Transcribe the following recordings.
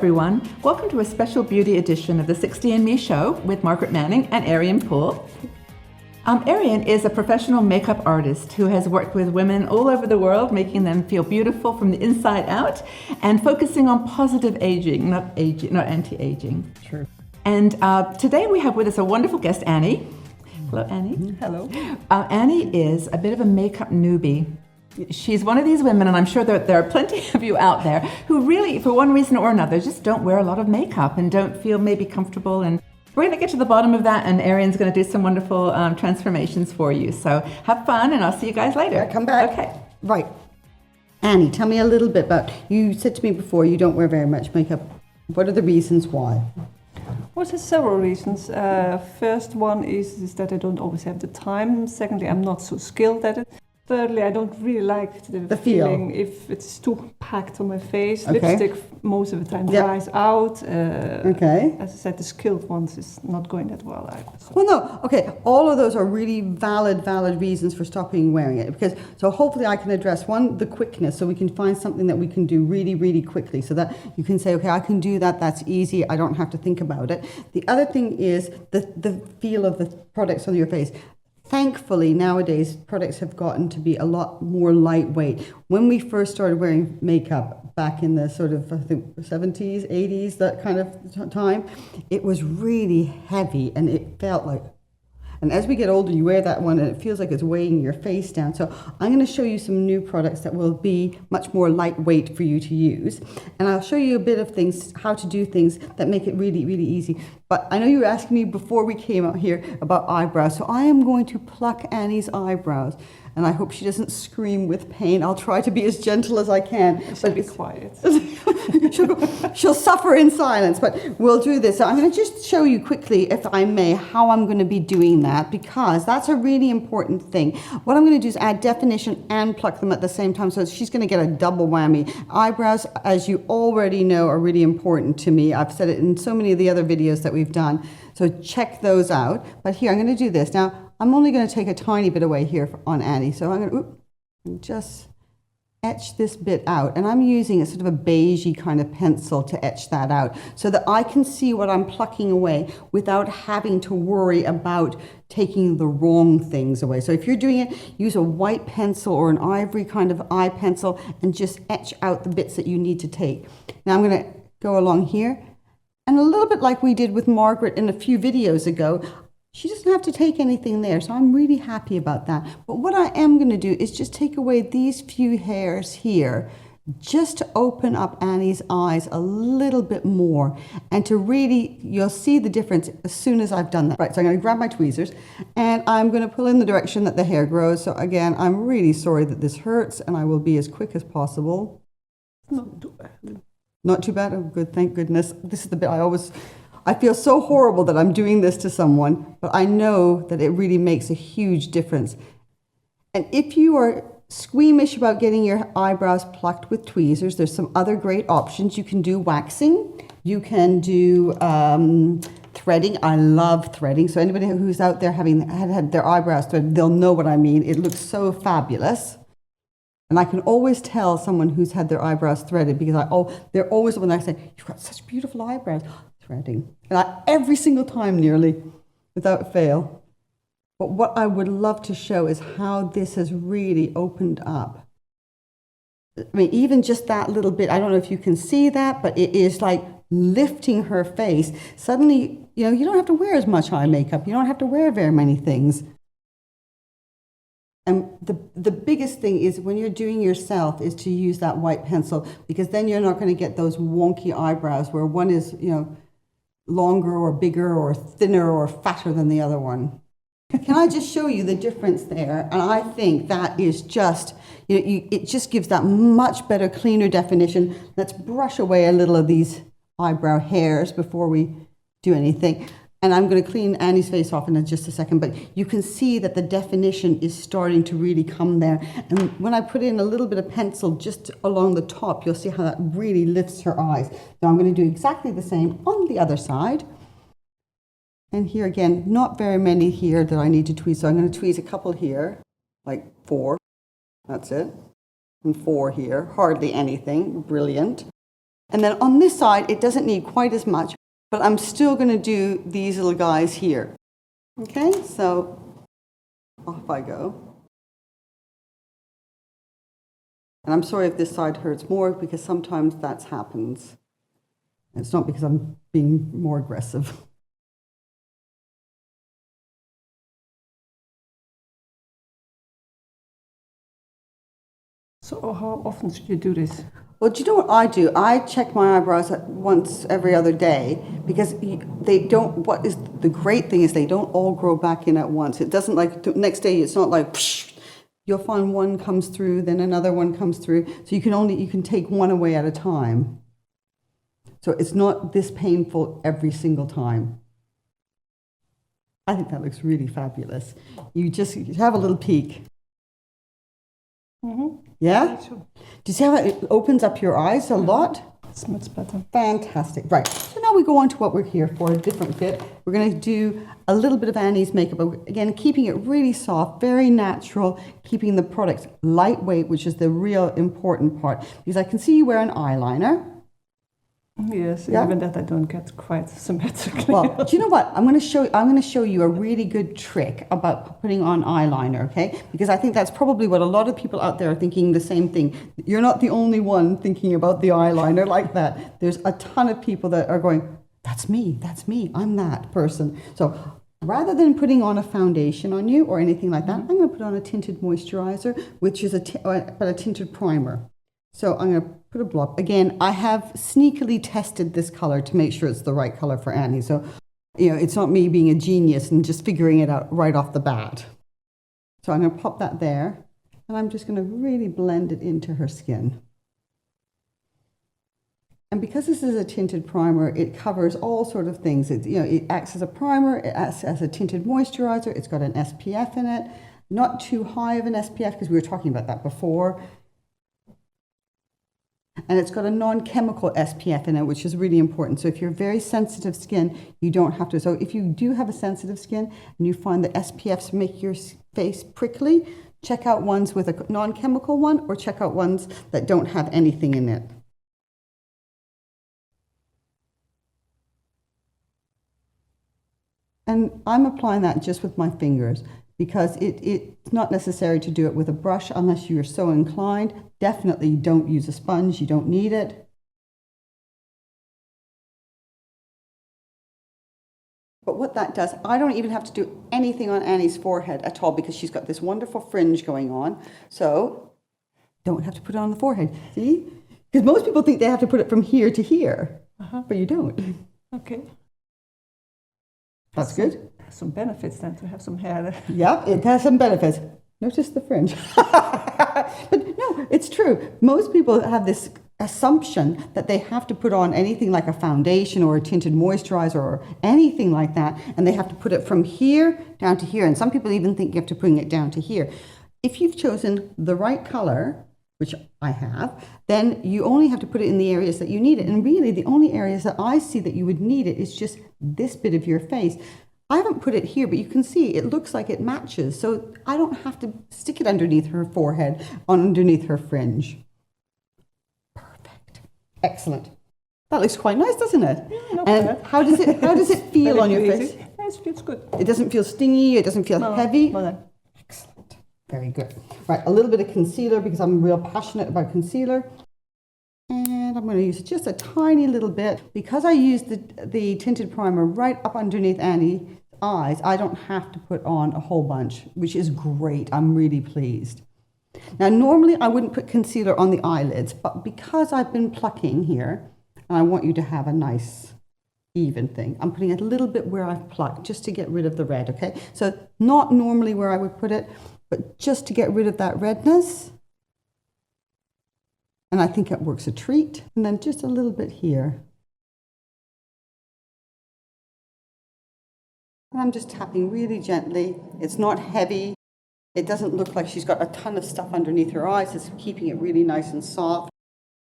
everyone. Welcome to a special beauty edition of the 60&Me Show with Margaret Manning and Ariane Poole. Ariane is a professional makeup artist who has worked with women all over the world, making them feel beautiful from the inside out and focusing on positive aging, not anti-aging. True. And today we have with us a wonderful guest, Annie. Hello, Annie. Hello. Annie is a bit of a makeup newbie. She's one of these women, and I'm sure that there are plenty of you out there who really, for one reason or another, just don't wear a lot of makeup and don't feel maybe comfortable. And we're going to get to the bottom of that, and Ariane's going to do some wonderful transformations for you. So have fun, and I'll see you guys later. Yeah, come back. Okay. Right. Annie, tell me a little bit about, you said to me before you don't wear very much makeup. What are the reasons why? Well, there's several reasons. First one is that I don't always have the time. Secondly, I'm not so skilled at it. Thirdly, I don't really like the feeling if it's too packed on my face. Okay. Lipstick most of the time dries out. Okay. As I said, the skilled ones is not going that well either. So. Well, no. Okay. All of those are really valid reasons for stopping wearing it. Because so hopefully I can address one, the quickness, so we can find something that we can do really, really quickly, so that you can say, okay, I can do that. That's easy. I don't have to think about it. The other thing is the feel of the products on your face. Thankfully, nowadays, products have gotten to be a lot more lightweight. When we first started wearing makeup back in the sort of, I think, 70s, 80s, that kind of time, it was really heavy and it felt like, and as we get older, you wear that one and it feels like it's weighing your face down. So I'm going to show you some new products that will be much more lightweight for you to use. And I'll show you a bit of things, how to do things that make it really, really easy. But I know you were asking me before we came out here about eyebrows. So I am going to pluck Annie's eyebrows. And I hope she doesn't scream with pain. I'll try to be as gentle as I can. She'll be quiet. she'll suffer in silence, but we'll do this. So I'm going to just show you quickly, if I may, how I'm going to be doing that, because that's a really important thing. What I'm going to do is add definition and pluck them at the same time, so she's going to get a double whammy. Eyebrows, as you already know, are really important to me. I've said it in so many of the other videos that we've done, so check those out. But here, I'm going to do this. Now, I'm only going to take a tiny bit away here on Annie. So I'm going to just etch this bit out. And I'm using a sort of a beigey kind of pencil to etch that out so that I can see what I'm plucking away without having to worry about taking the wrong things away. So if you're doing it, use a white pencil or an ivory kind of eye pencil and just etch out the bits that you need to take. Now I'm going to go along here. And a little bit like we did with Margaret in a few videos ago, she doesn't have to take anything there, so I'm really happy about that. But what I am going to do is just take away these few hairs here, just to open up Annie's eyes a little bit more, and to really, you'll see the difference as soon as I've done that. Right, so I'm going to grab my tweezers, and I'm going to pull in the direction that the hair grows. So again, I'm really sorry that this hurts, and I will be as quick as possible. Not too bad. Not too bad? Oh, good, thank goodness. This is the bit I feel so horrible that I'm doing this to someone, but I know that it really makes a huge difference. And if you are squeamish about getting your eyebrows plucked with tweezers, there's some other great options. You can do waxing. You can do threading. I love threading. So anybody who's out there having had their eyebrows threaded, they'll know what I mean. It looks so fabulous. And I can always tell someone who's had their eyebrows threaded because they're always the one that I say, you've got such beautiful eyebrows. Threading. And every single time nearly, without fail. But what I would love to show is how this has really opened up. I mean, even just that little bit, I don't know if you can see that, but it is like lifting her face. Suddenly, you don't have to wear as much eye makeup. You don't have to wear very many things. And the biggest thing is when you're doing yourself is to use that white pencil, because then you're not going to get those wonky eyebrows where one is, longer or bigger or thinner or fatter than the other one. Can I just show you the difference there? And I think that is just, it just gives that much better, cleaner definition. Let's brush away a little of these eyebrow hairs before we do anything. And I'm going to clean Annie's face off in just a second, but you can see that the definition is starting to really come there. And when I put in a little bit of pencil just along the top, you'll see how that really lifts her eyes. Now I'm going to do exactly the same on the other side. And here again, not very many here that I need to tweeze. So I'm going to tweeze a couple here, like 4. That's it. And 4 here, hardly anything. Brilliant. And then on this side, it doesn't need quite as much, but I'm still going to do these little guys here. Okay, so off I go. And I'm sorry if this side hurts more, because sometimes that happens. It's not because I'm being more aggressive. So how often should you do this? Well, do you know what I do? I check my eyebrows once every other day, because they don't, what is the great thing is they don't all grow back in at once. It doesn't like, the next day it's not like, psh, you'll find one comes through, then another one comes through. So you can take one away at a time. So it's not this painful every single time. I think that looks really fabulous. You have a little peek. Mm-hmm. Yeah? Sure. Do you see how it opens up your eyes a lot? It's much better. Fantastic. Right. So now we go on to what we're here for, a different bit. We're going to do a little bit of Annie's makeup. Again, keeping it really soft, very natural, keeping the products lightweight, which is the real important part. Because I can see you wear an eyeliner. Yes, Yeah? even that I don't get quite symmetrically. Well, do you know what? I'm going to show you a really good trick about putting on eyeliner, okay? Because I think that's probably what a lot of people out there are thinking the same thing. You're not the only one thinking about the eyeliner like that. There's a ton of people that are going, that's me, I'm that person. So rather than putting on a foundation on you or anything like that, I'm going to put on a tinted moisturizer, which is a tinted primer. So I'm going to put a blob. Again, I have sneakily tested this color to make sure it's the right color for Annie. So, it's not me being a genius and just figuring it out right off the bat. So I'm going to pop that there, and I'm just going to really blend it into her skin. And because this is a tinted primer, it covers all sort of things. It acts as a primer, it acts as a tinted moisturizer. It's got an SPF in it, not too high of an SPF, because we were talking about that before. And it's got a non-chemical SPF in it, which is really important. So if you're very sensitive skin, you don't have to. So if you do have a sensitive skin and you find that SPFs make your face prickly, check out ones with a non-chemical one, or check out ones that don't have anything in it. And I'm applying that just with my fingers, because it's not necessary to do it with a brush unless you're so inclined. Definitely don't use a sponge, you don't need it. But what that does, I don't even have to do anything on Annie's forehead at all, because she's got this wonderful fringe going on. So don't have to put it on the forehead, see? Because most people think they have to put it from here to here, but you don't. Okay. That's good. Some benefits then to have some hair there. Yeah, it has some benefits. Notice the fringe. But no, it's true. Most people have this assumption that they have to put on anything like a foundation or a tinted moisturizer or anything like that, and they have to put it from here down to here. And some people even think you have to bring it down to here. If you've chosen the right color, which I have, then you only have to put it in the areas that you need it. And really, the only areas that I see that you would need it is just this bit of your face. I haven't put it here, but you can see it looks like it matches. So I don't have to stick it underneath her forehead, underneath her fringe. Perfect. Excellent. That looks quite nice, doesn't it? Yeah, not and bad. how does it feel on your face? Yes, it feels good. It doesn't feel stingy, it doesn't feel heavy. No. Excellent. Very good. Right, a little bit of concealer, because I'm real passionate about concealer. And I'm going to use just a tiny little bit. Because I used the tinted primer right up underneath Annie's eyes, I don't have to put on a whole bunch, which is great. I'm really pleased. Now, normally I wouldn't put concealer on the eyelids, but because I've been plucking here, and I want you to have a nice even thing, I'm putting a little bit where I've plucked just to get rid of the red, okay? So not normally where I would put it, but just to get rid of that redness. And I think it works a treat. And then just a little bit here. And I'm just tapping really gently. It's not heavy. It doesn't look like she's got a ton of stuff underneath her eyes. It's keeping it really nice and soft.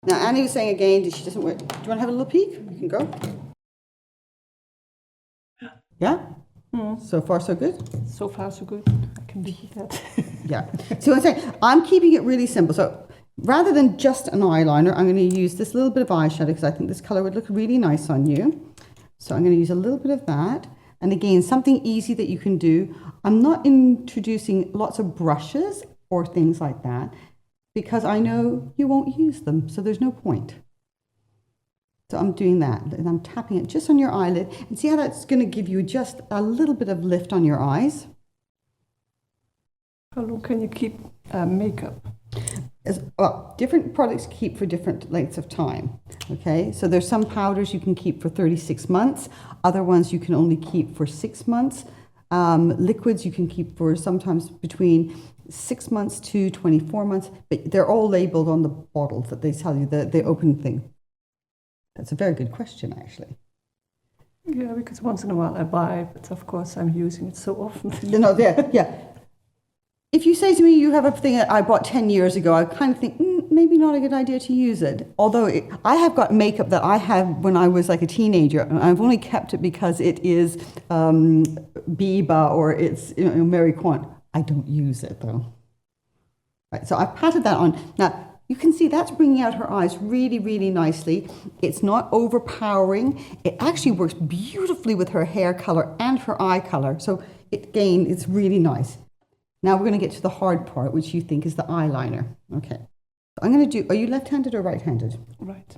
Now, Annie was saying again, she doesn't wear. Do you want to have a little peek? You can go. Yeah? So far, so good? So far, so good. I can beat that. Yeah. So I'm saying, I'm keeping it really simple. So rather than just an eyeliner, I'm going to use this little bit of eyeshadow because I think this color would look really nice on you. So I'm going to use a little bit of that. And again, something easy that you can do. I'm not introducing lots of brushes or things like that because I know you won't use them, so there's no point. So I'm doing that, and I'm tapping it just on your eyelid, and see how that's going to give you just a little bit of lift on your eyes. How long can you keep makeup? Well, different products keep for different lengths of time, okay? So there's some powders you can keep for 36 months, other ones you can only keep for 6 months. Liquids you can keep for sometimes between 6 months to 24 months, but they're all labeled on the bottles that they tell you, the open thing. That's a very good question, actually. Yeah, because once in a while I buy, but of course I'm using it so often. No, yeah. If you say to me, you have a thing that I bought 10 years ago, I kind of think, maybe not a good idea to use it. Although I have got makeup that I had when I was like a teenager, and I've only kept it because it is Biba or it's Mary Quant. I don't use it though. Right, so I've patted that on. Now, you can see that's bringing out her eyes really, really nicely. It's not overpowering. It actually works beautifully with her hair color and her eye color. So again, it's really nice. Now we're going to get to the hard part, which you think is the eyeliner. Okay. So I'm going to do, are you left-handed or right-handed? Right.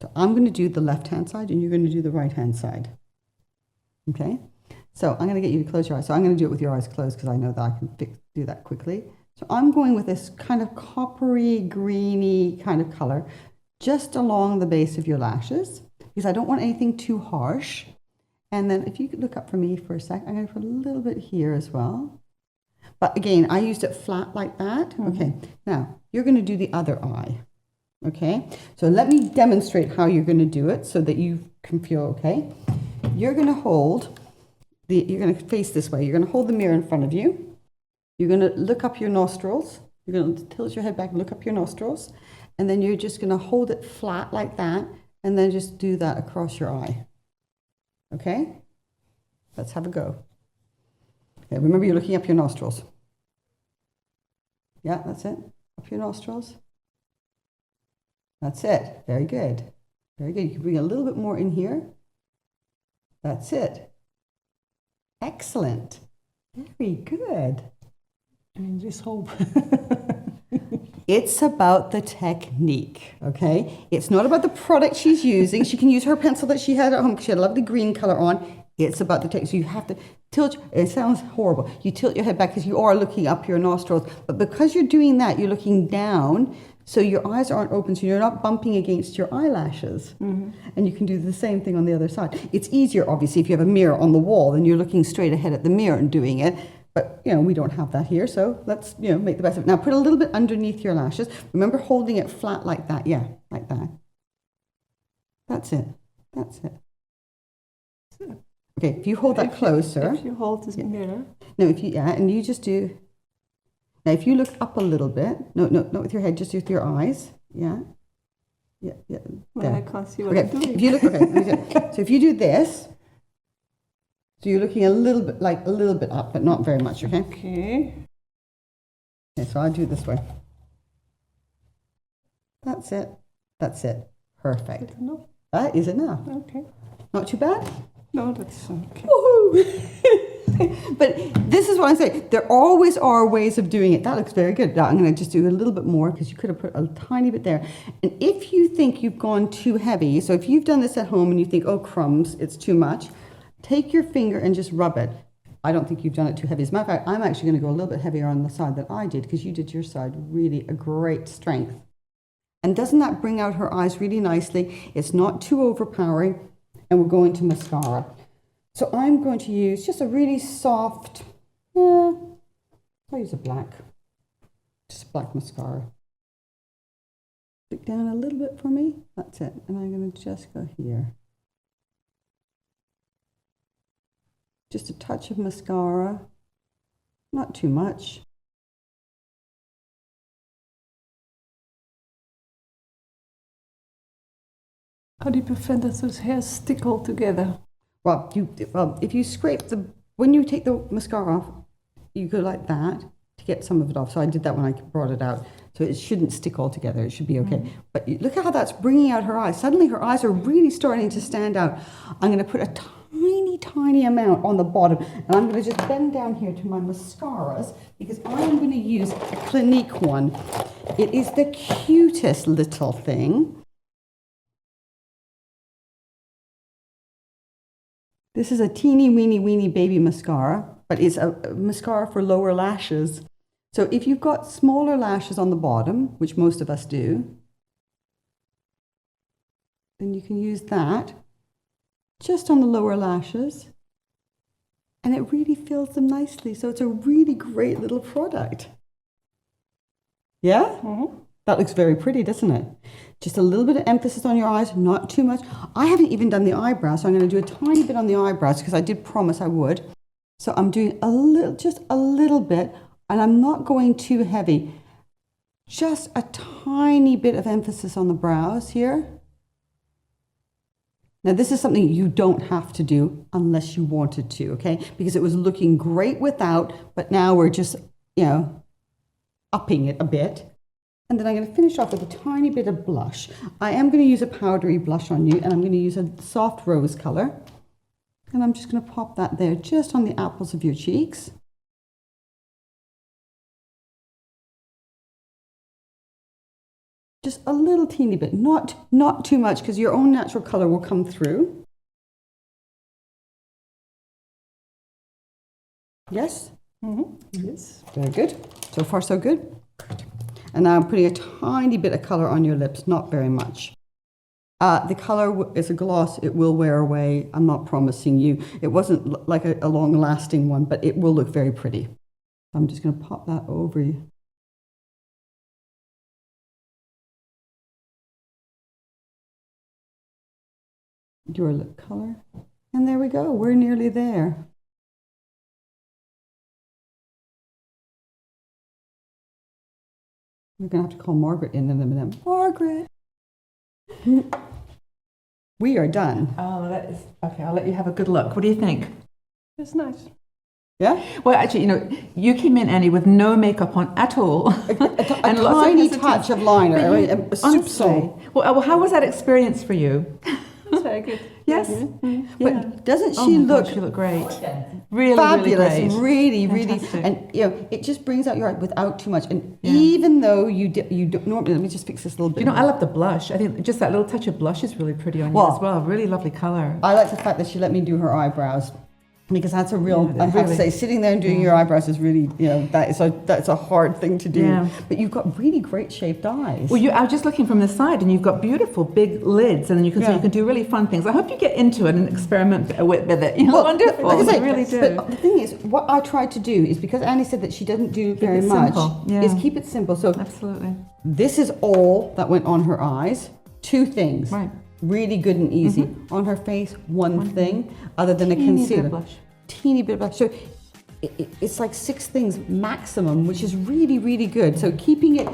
So I'm going to do the left-hand side and you're going to do the right-hand side. Okay. So I'm going to get you to close your eyes. So I'm going to do it with your eyes closed because I know that I can do that quickly. So I'm going with this kind of coppery, greeny kind of color just along the base of your lashes because I don't want anything too harsh. And then if you could look up for me for a sec, I'm going to put a little bit here as well. But again, I used it flat like that. Mm-hmm. Okay, now you're going to do the other eye. Okay, so let me demonstrate how you're going to do it so that you can feel okay. You're going to hold, you're going to face this way. You're going to hold the mirror in front of you. You're going to look up your nostrils. You're going to tilt your head back and look up your nostrils. And then you're just going to hold it flat like that and then just do that across your eye. Okay, let's have a go. Okay, remember you're looking up your nostrils. Yeah, that's it. Up your nostrils. That's it. Very good. Very good. You can bring a little bit more in here. That's it. Excellent. Very good. I mean, just hope. It's about the technique, okay? It's not about the product she's using. She can use her pencil that she had at home because she had a lovely green color on. It's about the technique. So you have to tilt, it sounds horrible. You tilt your head back because you are looking up your nostrils. But because you're doing that, you're looking down, so your eyes aren't open, so you're not bumping against your eyelashes. Mm-hmm. And you can do the same thing on the other side. It's easier, obviously, if you have a mirror on the wall, then you're looking straight ahead at the mirror and doing it. But, we don't have that here, so let's, make the best of it. Now, put a little bit underneath your lashes. Remember holding it flat like that. Yeah, like that. That's it. That's it. Okay, if you hold that closer. If you hold this mirror. No, and you just do. Now, if you look up a little bit. No, not with your head, just with your eyes. Yeah. Yeah. Well, I can't see what I'm doing. If you look, so if you do this. So you're looking a little bit up, but not very much, okay? Okay, so I'll do it this way. That's it. That's it. Perfect. Is enough? That is enough. Okay. Not too bad? No, that's okay. Woohoo! But this is what I'm saying. There always are ways of doing it. That looks very good. Now I'm going to just do a little bit more because you could have put a tiny bit there. And if you think you've gone too heavy, so if you've done this at home and you think, oh, crumbs, it's too much, take your finger and just rub it. I don't think you've done it too heavy. As a matter of fact, I'm actually going to go a little bit heavier on the side that I did because you did your side really a great strength. And doesn't that bring out her eyes really nicely? It's not too overpowering. And we're going to mascara. So I'm going to use just a really soft, I'll use a black, just black mascara. Stick down a little bit for me. That's it. And I'm going to just go here. Just a touch of mascara, not too much. How do you prevent that those hairs stick all together? Well, if you scrape when you take the mascara off, you go like that to get some of it off. So I did that when I brought it out. So it shouldn't stick all together. It should be okay. But look at how that's bringing out her eyes. Suddenly her eyes are really starting to stand out. I'm going to put a tiny amount on the bottom. And I'm going to just bend down here to my mascaras because I am going to use a Clinique one. It is the cutest little thing. This is a teeny weeny baby mascara, but it's a mascara for lower lashes. So if you've got smaller lashes on the bottom, which most of us do, then you can use that just on the lower lashes, and it really fills them nicely. So it's a really great little product. Yeah? Mm-hmm. That looks very pretty, doesn't it? Just a little bit of emphasis on your eyes, not too much. I haven't even done the eyebrows, so I'm going to do a tiny bit on the eyebrows because I did promise I would. So I'm doing just a little bit, and I'm not going too heavy. Just a tiny bit of emphasis on the brows here. Now, this is something you don't have to do unless you wanted to, okay? Because it was looking great without, but now we're just, upping it a bit. And then I'm going to finish off with a tiny bit of blush. I am going to use a powdery blush on you, and I'm going to use a soft rose color. And I'm just going to pop that there just on the apples of your cheeks. Just a little teeny bit, not too much, because your own natural color will come through. Yes? Mm-hmm. Yes. Very good. So far, so good. And now I'm putting a tiny bit of color on your lips, not very much. The color is a gloss. It will wear away. I'm not promising you. It wasn't like a long-lasting one, but it will look very pretty. I'm just going to pop that over you. Your lip color. And there we go. We're nearly there. We're going to have to call Margaret in a minute. Margaret! We are done. Oh, that is... Okay, I'll let you have a good look. What do you think? It's nice. Yeah? Well, actually, you came in, Annie, with no makeup on at all. A tiny touch of liner. Honestly. Well, how was that experience for you? It's very good. Yes? Mm-hmm. But doesn't she look... She looked great. Really, fabulous, really great. Really, and it just brings out your eye without too much. And even though you don't normally, let me just fix this a little bit. I love the blush. I think just that little touch of blush is really pretty on you as well. Really lovely color. I like the fact that she let me do her eyebrows. Because that's a real, I have to say, sitting there and doing your eyebrows is really, that's a hard thing to do. Yeah. But you've got really great shaped eyes. Well, I was just looking from the side, and you've got beautiful big lids, and you can do really fun things. I hope you get into it and experiment with it. Wonderful. Like I say, really do. But the thing is, what I tried to do is, because Annie said that she doesn't do very much, is keep it simple. So absolutely, this is all that went on her eyes. 2 things. Right. Really good and easy. Mm-hmm. On her face, one thing, other than a concealer. Teeny bit of blush. So it's like 6 things maximum, which is really, really good. So keeping it,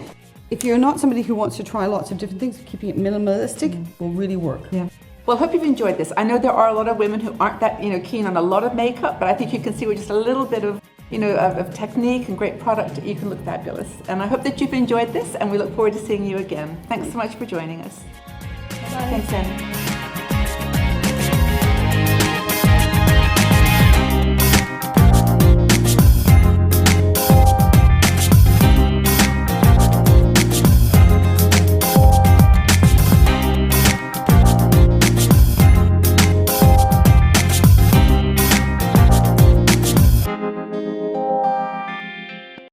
if you're not somebody who wants to try lots of different things, keeping it minimalistic will really work. Yeah. Well, I hope you've enjoyed this. I know there are a lot of women who aren't that keen on a lot of makeup, but I think you can see with just a little bit of of technique and great product, you can look fabulous. And I hope that you've enjoyed this, and we look forward to seeing you again. Thanks so much for joining us. Bye. Thanks, Annie.